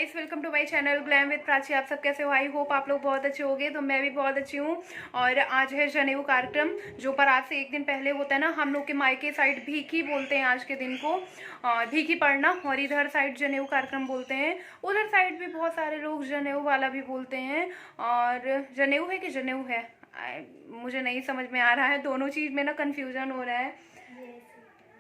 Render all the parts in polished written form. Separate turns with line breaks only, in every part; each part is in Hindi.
Welcome to my channel glam with Prachi. आप सब कैसे हो? आई होप आप लोग बहुत अच्छे होंगे। तो मैं भी बहुत अच्छी हूँ। और आज है जनेऊ कार्यक्रम, जो बारात से एक दिन पहले होता है ना। हम लोग के मायके साइड भीखी बोलते हैं आज के दिन को, भीखी पड़ना, और इधर साइड जनेऊ कार्यक्रम बोलते हैं। उधर साइड भी बहुत सारे लोग जनेऊ वाला भी बोलते हैं। और जनेऊ है कि जनेऊ है, मुझे नहीं समझ में आ रहा है। दोनों चीज़ में ना कन्फ्यूजन हो रहा है।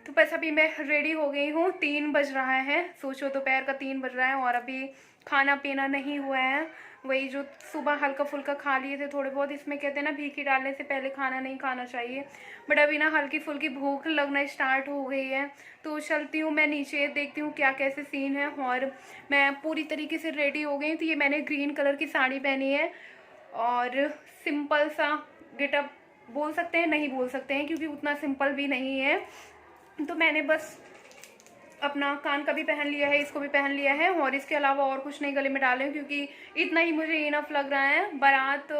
तो बस अभी मैं रेडी हो गई हूँ। 3 बज रहा है, सोचो दोपहर का 3 बज रहा है और अभी खाना पीना नहीं हुआ है। वही जो सुबह हल्का फुल्का खा लिए थे थोड़े बहुत। इसमें कहते हैं ना भीखी डालने से पहले खाना नहीं खाना चाहिए, बट अभी ना हल्की फुल्की भूख लगना स्टार्ट हो गई है। तो चलती हूँ मैं नीचे, देखती हूँ क्या कैसे सीन है। और मैं पूरी तरीके से रेडी हो गई। तो ये मैंने ग्रीन कलर की साड़ी पहनी है और सिंपल सा गेटअप बोल सकते हैं, नहीं बोल सकते हैं क्योंकि उतना सिंपल भी नहीं है। तो मैंने बस अपना कान का भी पहन लिया है, इसको भी पहन लिया है, और इसके अलावा और कुछ नहीं गले में डाले हूँ क्योंकि इतना ही मुझे इनफ लग रहा है। बारात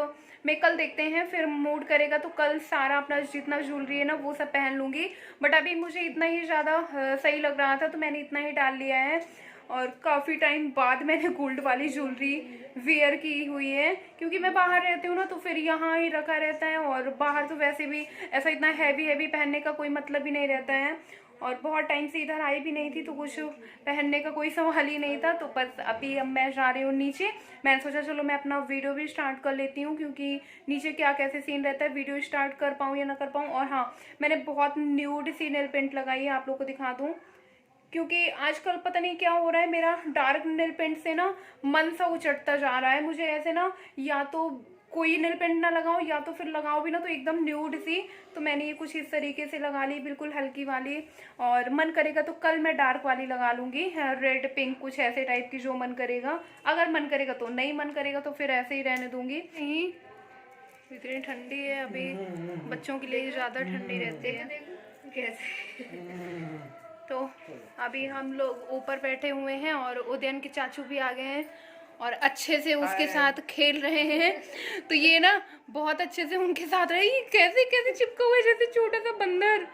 में कल देखते हैं, फिर मूड करेगा तो कल सारा अपना जितना ज्वेलरी है ना वो सब पहन लूँगी। बट अभी मुझे इतना ही ज़्यादा सही लग रहा था तो मैंने इतना ही डाल लिया है। और काफ़ी टाइम बाद मैंने गोल्ड वाली ज्वेलरी वेयर की हुई है क्योंकि मैं बाहर रहती हूँ ना, तो फिर यहाँ ही रखा रहता है। और बाहर तो वैसे भी ऐसा इतना हैवी पहनने का कोई मतलब ही नहीं रहता है। और बहुत टाइम से इधर आई भी नहीं थी तो कुछ पहनने का कोई सवाल ही नहीं था। तो बस अभी अब मैं जा रही हूँ नीचे। मैंने सोचा चलो मैं अपना वीडियो भी स्टार्ट कर लेती हूँ क्योंकि नीचे क्या कैसे सीन रहता है, वीडियो स्टार्ट कर पाऊँ या ना कर पाऊँ। और हाँ, मैंने बहुत न्यूड सी नेल पेंट लगाई है, आप लोग को दिखा दूँ क्योंकि आजकल पता नहीं क्या हो रहा है, मेरा डार्क नेल पेंट से ना मन सा उचटता जा रहा है। मुझे ऐसे ना या तो कोई नेल पेंट ना लगाओ या तो फिर लगाओ भी ना तो एकदम न्यूड सी। तो मैंने ये कुछ इस तरीके से लगा ली, बिल्कुल हल्की वाली। और मन करेगा तो कल मैं डार्क वाली लगा लूँगी, रेड पिंक कुछ ऐसे टाइप की, जो मन करेगा। अगर मन करेगा तो, नहीं मन करेगा तो फिर ऐसे ही रहने दूँगी। नहीं इतनी ठंडी है अभी, बच्चों के लिए ज़्यादा ठंडी रहती है। कैसे तो अभी हम लोग ऊपर बैठे हुए हैं और उदयन के चाचू भी आ गए हैं और अच्छे से उसके साथ खेल रहे हैं। तो ये ना बहुत अच्छे से उनके साथ रही, कैसे कैसे चिपका हुआ है जैसे छोटा सा बंदर।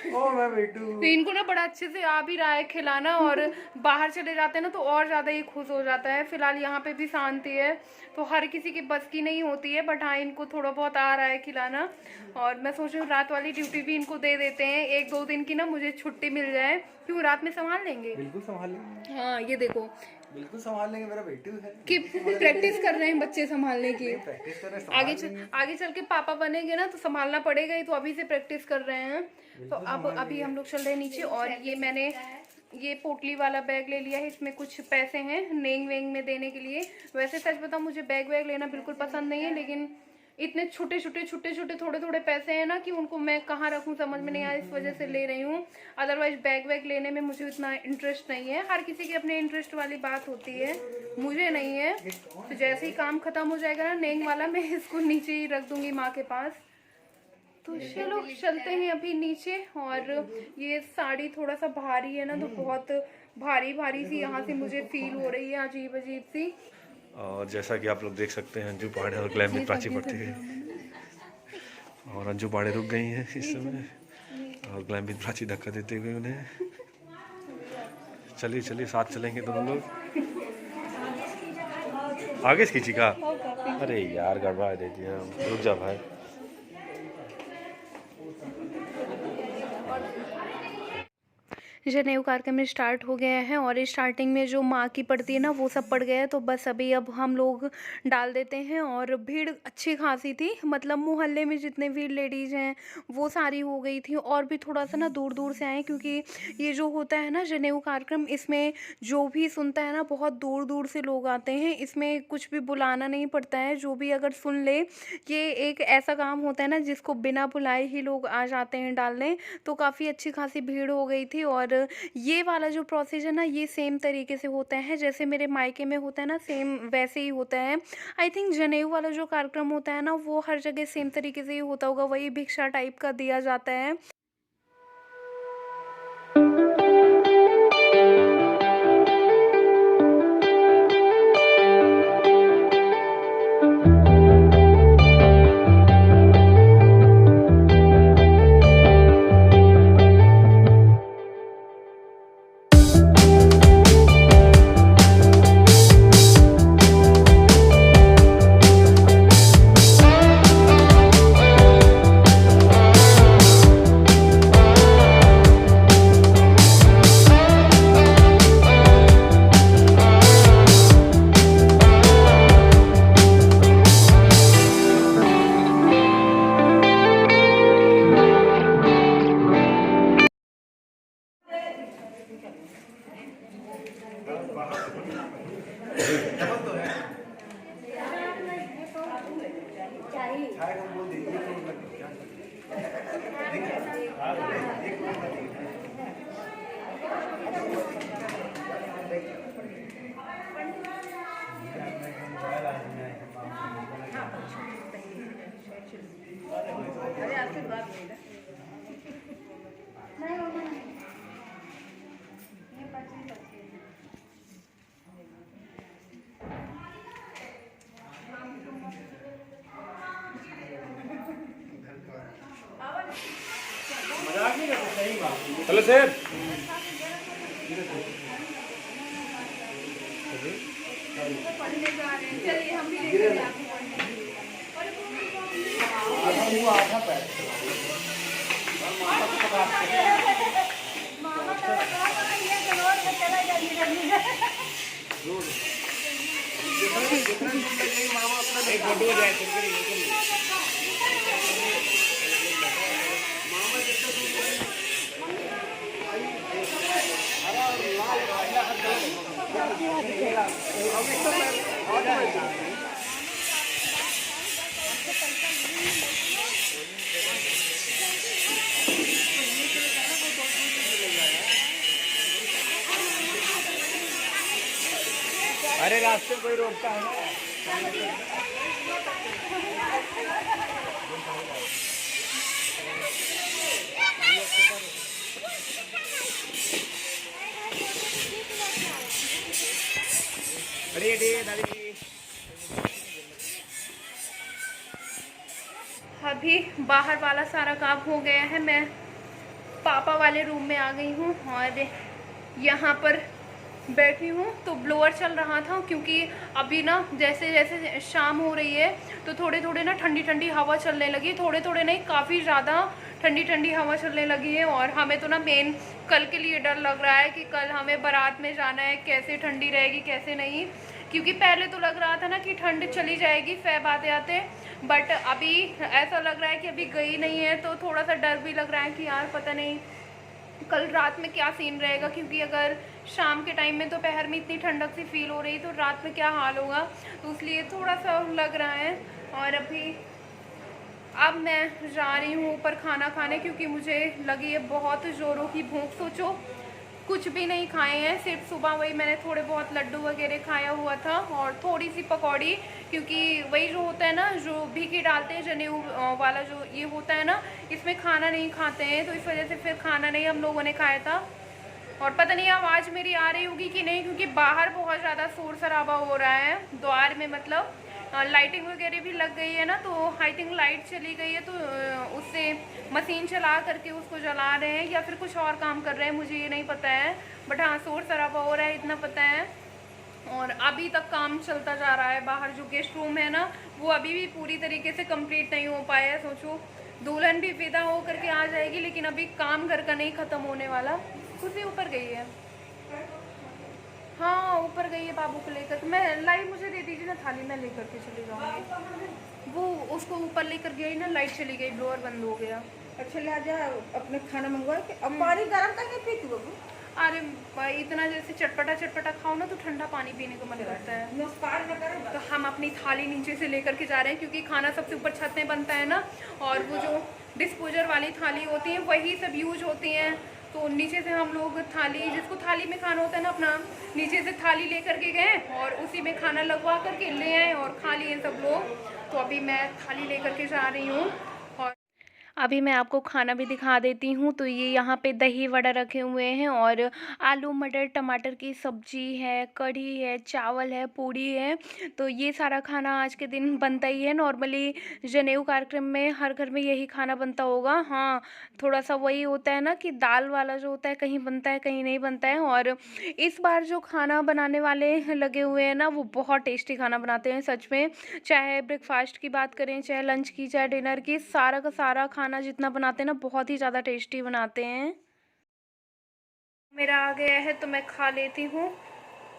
तो इनको ना बड़ा अच्छे से आ भी रहा है खिलाना, और बाहर चले जाते हैं ना तो और ज़्यादा ये खुश हो जाता है। फिलहाल यहाँ पे भी शांति है, तो हर किसी की बस की नहीं होती है, बट हाँ इनको थोड़ा बहुत आ रहा है खिलाना। और मैं सोच रही हूँ रात वाली ड्यूटी भी इनको दे देते हैं, 1-2 दिन की ना मुझे छुट्टी मिल जाए। क्यों, रात में संभाल लेंगे?
बिल्कुल संभाल लेंगे।
हाँ ये देखो,
बिल्कुल संभाल लेंगे, मेरा बेटी है
कि प्रैक्टिस कर रहे हैं बच्चे संभालने की।
प्रैक्टिस कर रहे हैं,
आगे चल के पापा बनेंगे ना तो संभालना पड़ेगा ही, तो अभी से प्रैक्टिस कर रहे हैं। तो अब अभी हम लोग चल रहे हैं नीचे। और ये मैंने ये पोटली वाला बैग ले लिया है, इसमें कुछ पैसे हैं नेंग वेंग में देने के लिए। वैसे सच बताऊं मुझे बैग वैग लेना बिल्कुल पसंद नहीं है, लेकिन इतने छोटे छोटे थोड़े पैसे हैं ना कि उनको मैं कहाँ रखूँ समझ में नहीं आया, इस वजह से ले रही हूँ। अदरवाइज बैग वैग लेने में मुझे इतना इंटरेस्ट नहीं है। हर किसी की अपने इंटरेस्ट वाली बात होती है, मुझे नहीं है। तो जैसे ही काम खत्म हो जाएगा ना नेंग वाला, मैं इसको नीचे ही रख दूंगी माँ के पास। तो चलो चलते हैं अभी नीचे। और ये साड़ी थोड़ा सा भारी है ना, तो बहुत भारी सी यहाँ से मुझे फील हो रही है, अजीब अजीब सी।
और जैसा कि आप लोग देख सकते हैं अंजू पाड़े और ग्लैम में प्राची पड़ती गई, और अंजू पाड़े रुक गई हैं इस समय, और ग्लैम में प्राची धक्का देते हुए उन्हें। चलिए चलिए साथ चलेंगे दोनों लोग। आगे से खींची का, अरे यार गड़बड़ा दे दिया, रुक जा भाई।
जनेऊ कार्यक्रम स्टार्ट हो गया है और स्टार्टिंग में जो माँ की पड़ती है ना वो सब पड़ गया है। तो बस अभी अब हम लोग डाल देते हैं। और भीड़ अच्छी खासी थी, मतलब मोहल्ले में जितने भी लेडीज़ हैं वो सारी हो गई थी। और भी थोड़ा सा ना दूर दूर से आए क्योंकि ये जो होता है ना जनेऊ कार्यक्रम, इसमें जो भी सुनता है ना बहुत दूर दूर से लोग आते हैं। इसमें कुछ भी बुलाना नहीं पड़ता है, जो भी अगर सुन ले, ये एक ऐसा काम होता है ना जिसको बिना बुलाए ही लोग आ जाते हैं डालने। तो काफ़ी अच्छी खासी भीड़ हो गई थी और ये वाला जो प्रोसेस है ना, ये सेम तरीके से होता है जैसे मेरे मायके में होता है ना, सेम वैसे ही होता है। आई थिंक जनेऊ वाला जो कार्यक्रम होता है ना, वो हर जगह सेम तरीके से ही होता होगा, वही भिक्षा टाइप का दिया जाता है।
चलो सर
चलिए हम भी लेकर
अरे रास्ते कोई रोकता है ना।
अभी बाहर वाला सारा काम हो गया है, मैं पापा वाले रूम में आ गई हूँ और यहाँ पर बैठी हूँ। तो ब्लोअर चल रहा था क्योंकि अभी ना जैसे जैसे शाम हो रही है तो थोड़े थोड़े ना ठंडी ठंडी हवा चलने लगी, थोड़े थोड़े नहीं काफ़ी ज़्यादा ठंडी ठंडी हवा चलने लगी है। और हमें तो ना मेन कल के लिए डर लग रहा है कि कल हमें बारात में जाना है, कैसे ठंडी रहेगी कैसे नहीं, क्योंकि पहले तो लग रहा था ना कि ठंड चली जाएगी फैब आते आते, बट अभी ऐसा लग रहा है कि अभी गई नहीं है। तो थोड़ा सा डर भी लग रहा है कि यार पता नहीं कल रात में क्या सीन रहेगा, क्योंकि अगर शाम के टाइम में दोपहर में इतनी ठंडक सी फील हो रही तो रात में क्या हाल होगा, तो इसलिए थोड़ा सा लग रहा है। और अब मैं जा रही हूँ ऊपर खाना खाने, क्योंकि मुझे लगी है बहुत ज़ोरों की भूख। सोचो कुछ भी नहीं खाए हैं, सिर्फ सुबह वही मैंने थोड़े बहुत लड्डू वगैरह खाया हुआ था और थोड़ी सी पकौड़ी, क्योंकि वही जो होता है ना जो भीगी डालते हैं जनेऊ वाला जो ये होता है ना, इसमें खाना नहीं खाते हैं, तो इस वजह से फिर खाना नहीं हम लोगों ने खाया था। और पता नहीं आवाज़ मेरी आ रही होगी कि नहीं, क्योंकि बाहर बहुत ज़्यादा शोर शराबा हो रहा है द्वार में, मतलब लाइटिंग वगैरह भी लग गई है ना, तो आई थिंक लाइट चली गई है, तो उससे मशीन चला करके उसको जला रहे हैं या फिर कुछ और काम कर रहे हैं, मुझे ये नहीं पता है, बट हाँ शोर शराबा हो रहा है इतना पता है। और अभी तक काम चलता जा रहा है। बाहर जो गेस्ट रूम है ना वो अभी भी पूरी तरीके से कंप्लीट नहीं हो पाया है। सोचो दुल्हन भी विदा हो करके आ जाएगी, लेकिन अभी काम घर का नहीं ख़त्म होने वाला। कुछ ऊपर गई है, हाँ ऊपर गई है बाबू को लेकर। मैं लाइट मुझे दे दीजिए ना थाली, मैं लेकर के चली जाऊँगी। वो उसको ऊपर लेकर गई ना, लाइट चली गई, ब्लोअर बंद हो गया।
अच्छा ले जा अपने खाना मंगवा के, अब पानी गर्म करके पीती हो।
अरे इतना जैसे चटपटा चटपटा खाओ ना तो ठंडा पानी पीने को मन करता है। तो हम अपनी थाली नीचे से लेकर के जा रहे हैं, क्योंकि खाना सबसे ऊपर छत में बनता है ना, और वो जो डिस्पोजर वाली थाली होती हैं वही सब यूज होती हैं। तो नीचे से हम लोग थाली, जिसको थाली में खाना होता है ना अपना, नीचे से थाली लेकर के गए और उसी में खाना लगवा करके ले आए और खा लिए सब लोग। तो अभी मैं थाली लेकर के जा रही हूँ और अभी मैं आपको खाना भी दिखा देती हूँ। तो ये यहाँ पे दही वड़ा रखे हुए हैं और आलू मटर टमाटर की सब्जी है, कढ़ी है, चावल है, पूड़ी है। तो ये सारा खाना आज के दिन बनता ही है। नॉर्मली जनेऊ कार्यक्रम में हर घर में यही खाना बनता होगा। हाँ, थोड़ा सा वही होता है ना कि दाल वाला जो होता है कहीं बनता है कहीं नहीं बनता है। और इस बार जो खाना बनाने वाले लगे हुए हैं ना, वो बहुत टेस्टी खाना बनाते हैं सच में। चाहे ब्रेकफास्ट की बात करें, चाहे लंच की, चाहे डिनर की, सारा का सारा खाना जितना बनाते हैं ना बहुत ही ज़्यादा टेस्टी बनाते हैं। मेरा आ गया है तो मैं खा लेती हूँ।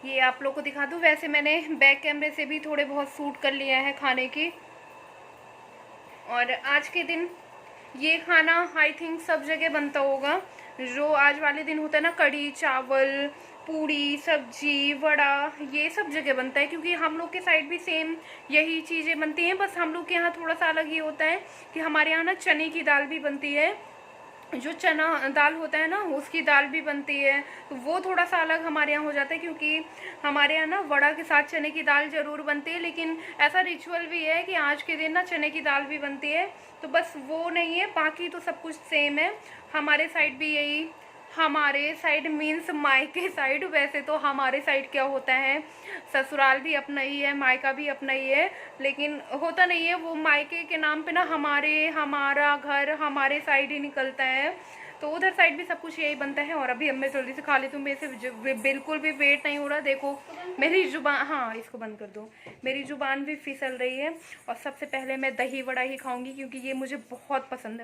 ये आप लोग को दिखा दूँ, वैसे मैंने बैक कैमरे से भी थोड़े बहुत शूट कर लिया है खाने की। और आज के दिन ये खाना आई थिंक सब जगह बनता होगा। जो आज वाले दिन होता है ना, कढ़ी चावल पूड़ी सब्जी वड़ा, ये सब जगह बनता है। क्योंकि हम लोग के साइड भी सेम यही चीज़ें बनती हैं, बस हम लोग के यहाँ थोड़ा सा अलग ये होता है कि हमारे यहाँ ना चने की दाल भी बनती है। जो चना दाल होता है ना, उसकी दाल भी बनती है। तो वो थोड़ा सा अलग हमारे यहाँ हो जाता है, क्योंकि हमारे यहाँ ना वड़ा के साथ चने की दाल ज़रूर बनती है। लेकिन ऐसा रिचुअल भी है कि आज के दिन ना चने की दाल भी बनती है। तो बस वो नहीं है, बाकी तो सब कुछ सेम है। हमारे साइड भी यही, हमारे साइड मीन्स मायके साइड। वैसे तो हमारे साइड क्या होता है, ससुराल भी अपना ही है, मायका भी अपना ही है, लेकिन होता नहीं है वो मायके के नाम पे ना हमारा घर हमारे साइड ही निकलता है। तो उधर साइड भी सब कुछ यही बनता है। और अभी अब मैं जल्दी से खा लेती हूँ, मेरे से बिल्कुल भी वेट नहीं हो रहा। देखो मेरी जुबान, हाँ इसको बंद कर दो, मेरी जुबान भी फिसल रही है। और सबसे पहले मैं दही वड़ा ही खाऊंगी क्योंकि ये मुझे बहुत पसंद है।